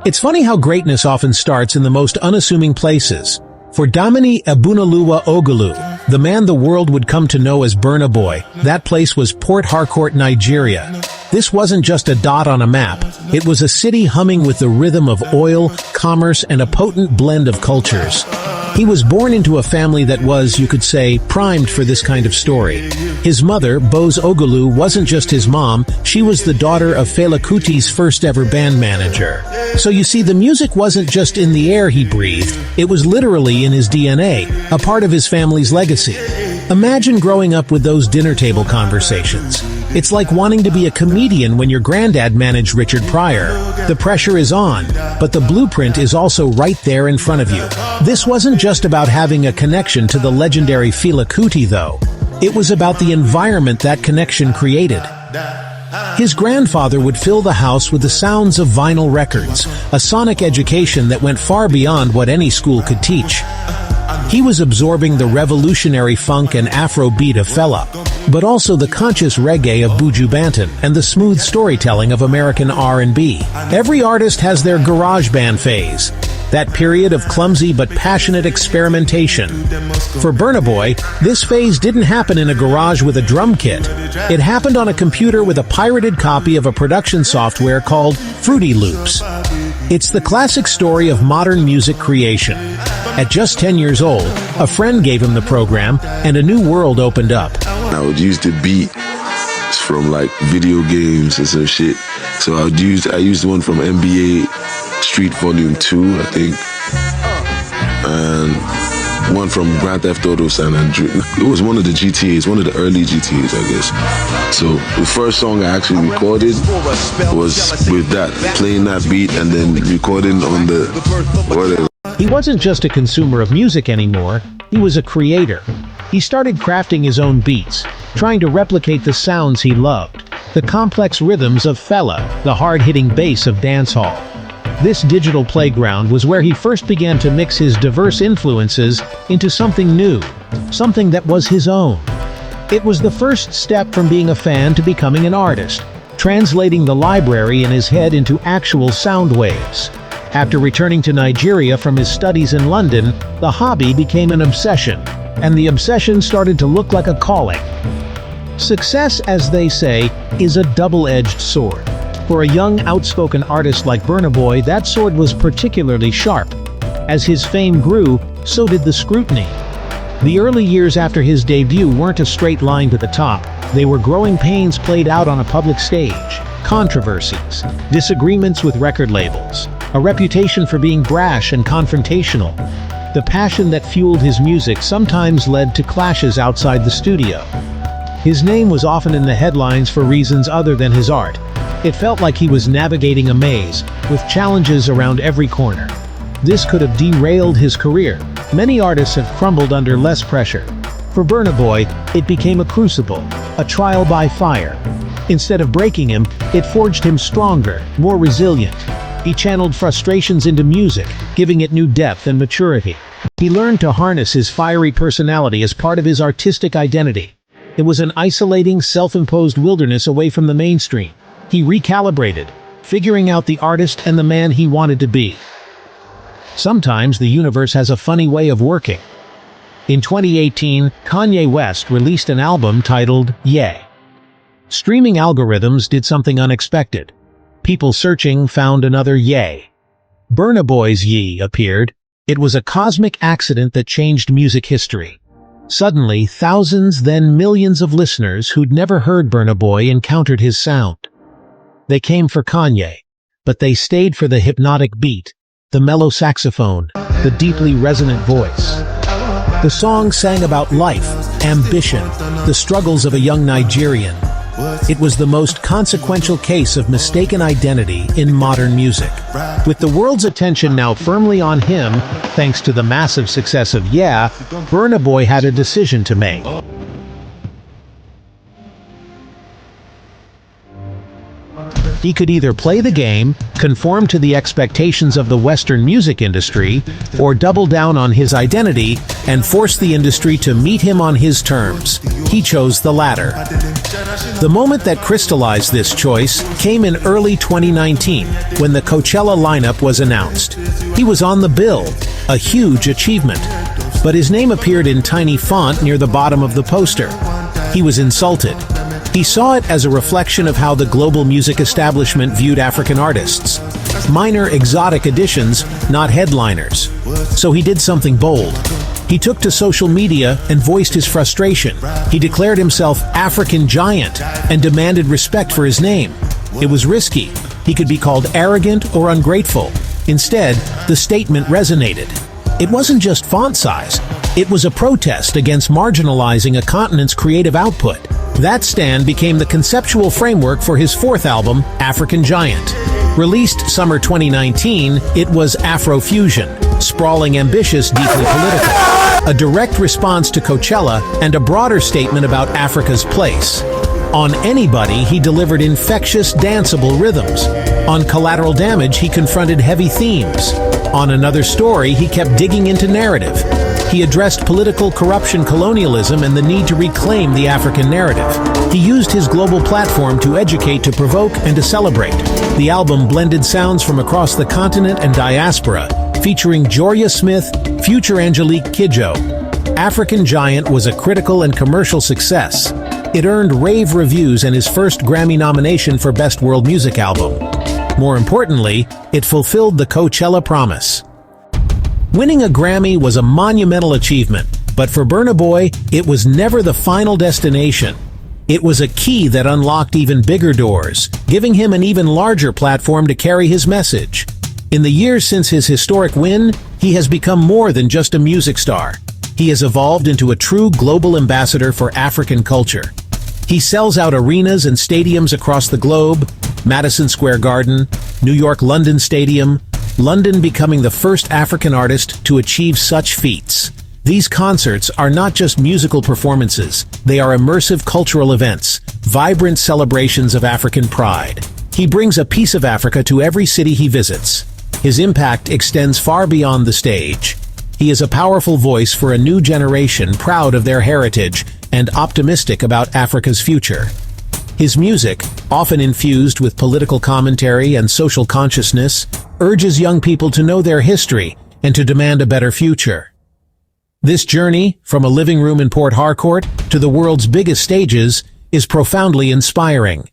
It's funny how greatness often starts in the most unassuming places. For Damini Ebunaluwa Ogulu, the man the world would come to know as Burna Boy, that place was Port Harcourt, Nigeria. This wasn't just a dot on a map. It was a city humming with the rhythm of oil, commerce, and a potent blend of cultures. He was born into a family that was, you could say, primed for this kind of story. His mother, Bose Ogulu, wasn't just his mom, she was the daughter of Fela Kuti's first ever band manager. So you see, the music wasn't just in the air he breathed, it was literally in his DNA, a part of his family's legacy. Imagine growing up with those dinner table conversations. It's like wanting to be a comedian when your granddad managed Richard Pryor. The pressure is on, but the blueprint is also right there in front of you. This wasn't just about having a connection to the legendary Fela Kuti, though. It was about the environment that connection created. His grandfather would fill the house with the sounds of vinyl records, a sonic education that went far beyond what any school could teach. He was absorbing the revolutionary funk and Afrobeat of Fela, but also the conscious reggae of Buju Banton and the smooth storytelling of American R&B. Every artist has their garage band phase, that period of clumsy but passionate experimentation. For Burna Boy, this phase didn't happen in a garage with a drum kit. It happened on a computer with a pirated copy of a production software called Fruity Loops. It's the classic story of modern music creation. At just 10 years old, a friend gave him the program, and a new world opened up. I would use the beat from like video games and some shit. So I used one from NBA Street Volume 2, I think, and one from Grand Theft Auto San Andreas. It was one of the GTAs, one of the early GTAs, I guess. So the first song I actually recorded was with that, playing that beat and then recording on the whatever. He wasn't just a consumer of music anymore, he was a creator. He started crafting his own beats, trying to replicate the sounds he loved, the complex rhythms of Fela, the hard-hitting bass of dancehall. This digital playground was where he first began to mix his diverse influences into something new, something that was his own. It was the first step from being a fan to becoming an artist, translating the library in his head into actual sound waves. After returning to Nigeria from his studies in London, the hobby became an obsession, and the obsession started to look like a calling. Success, as they say, is a double-edged sword. For a young, outspoken artist like Burna Boy, that sword was particularly sharp. As his fame grew, so did the scrutiny. The early years after his debut weren't a straight line to the top. They were growing pains played out on a public stage, controversies, disagreements with record labels, a reputation for being brash and confrontational. The passion that fueled his music sometimes led to clashes outside the studio. His name was often in the headlines for reasons other than his art. It felt like he was navigating a maze, with challenges around every corner. This could have derailed his career. Many artists have crumbled under less pressure. For Burna Boy, it became a crucible, a trial by fire. Instead of breaking him, it forged him stronger, more resilient. He channeled frustrations into music, giving it new depth and maturity. He learned to harness his fiery personality as part of his artistic identity. It was an isolating, self-imposed wilderness away from the mainstream. He recalibrated, figuring out the artist and the man he wanted to be. Sometimes the universe has a funny way of working. In 2018, Kanye West released an album titled Ye. Streaming algorithms did something unexpected. People searching found another Ye. Burna Boy's Ye appeared. It was a cosmic accident that changed music history. Suddenly, thousands, then millions of listeners who'd never heard Burna Boy encountered his sound. They came for Kanye, but they stayed for the hypnotic beat, the mellow saxophone, the deeply resonant voice. The song sang about life, ambition, the struggles of a young Nigerian. It was the most consequential case of mistaken identity in modern music. With the world's attention now firmly on him, thanks to the massive success of Yeah, Burna Boy had a decision to make. He could either play the game, conform to the expectations of the Western music industry, or double down on his identity and force the industry to meet him on his terms. He chose the latter. The moment that crystallized this choice came in early 2019, when the Coachella lineup was announced. He was on the bill, a huge achievement. But his name appeared in tiny font near the bottom of the poster. He was insulted. He saw it as a reflection of how the global music establishment viewed African artists. Minor exotic additions, not headliners. So he did something bold. He took to social media and voiced his frustration. He declared himself African Giant and demanded respect for his name. It was risky. He could be called arrogant or ungrateful. Instead, the statement resonated. It wasn't just font size. It was a protest against marginalizing a continent's creative output. That stand became the conceptual framework for his fourth album, African Giant. Released summer 2019, it was Afrofusion, sprawling, ambitious, deeply political. A direct response to Coachella and a broader statement about Africa's place. On Anybody, he delivered infectious, danceable rhythms. On Collateral Damage, he confronted heavy themes. On Another Story, he kept digging into narrative. He addressed political corruption, colonialism, and the need to reclaim the African narrative. He used his global platform to educate, to provoke, and to celebrate. The album blended sounds from across the continent and diaspora, featuring Joria Smith, Future Angelique Kidjo. African Giant was a critical and commercial success. It earned rave reviews and his first Grammy nomination for Best World Music Album. More importantly, it fulfilled the Coachella promise. Winning a Grammy was a monumental achievement, but for Burna Boy, it was never the final destination. It was a key that unlocked even bigger doors, giving him an even larger platform to carry his message. In the years since his historic win, he has become more than just a music star. He has evolved into a true global ambassador for African culture. He sells out arenas and stadiums across the globe, Madison Square Garden, New York London Stadium, London becoming the first African artist to achieve such feats. These concerts are not just musical performances, they are immersive cultural events, vibrant celebrations of African pride. He brings a piece of Africa to every city he visits. His impact extends far beyond the stage. He is a powerful voice for a new generation proud of their heritage and optimistic about Africa's future. His music, often infused with political commentary and social consciousness, urges young people to know their history and to demand a better future. This journey, from a living room in Port Harcourt to the world's biggest stages, is profoundly inspiring.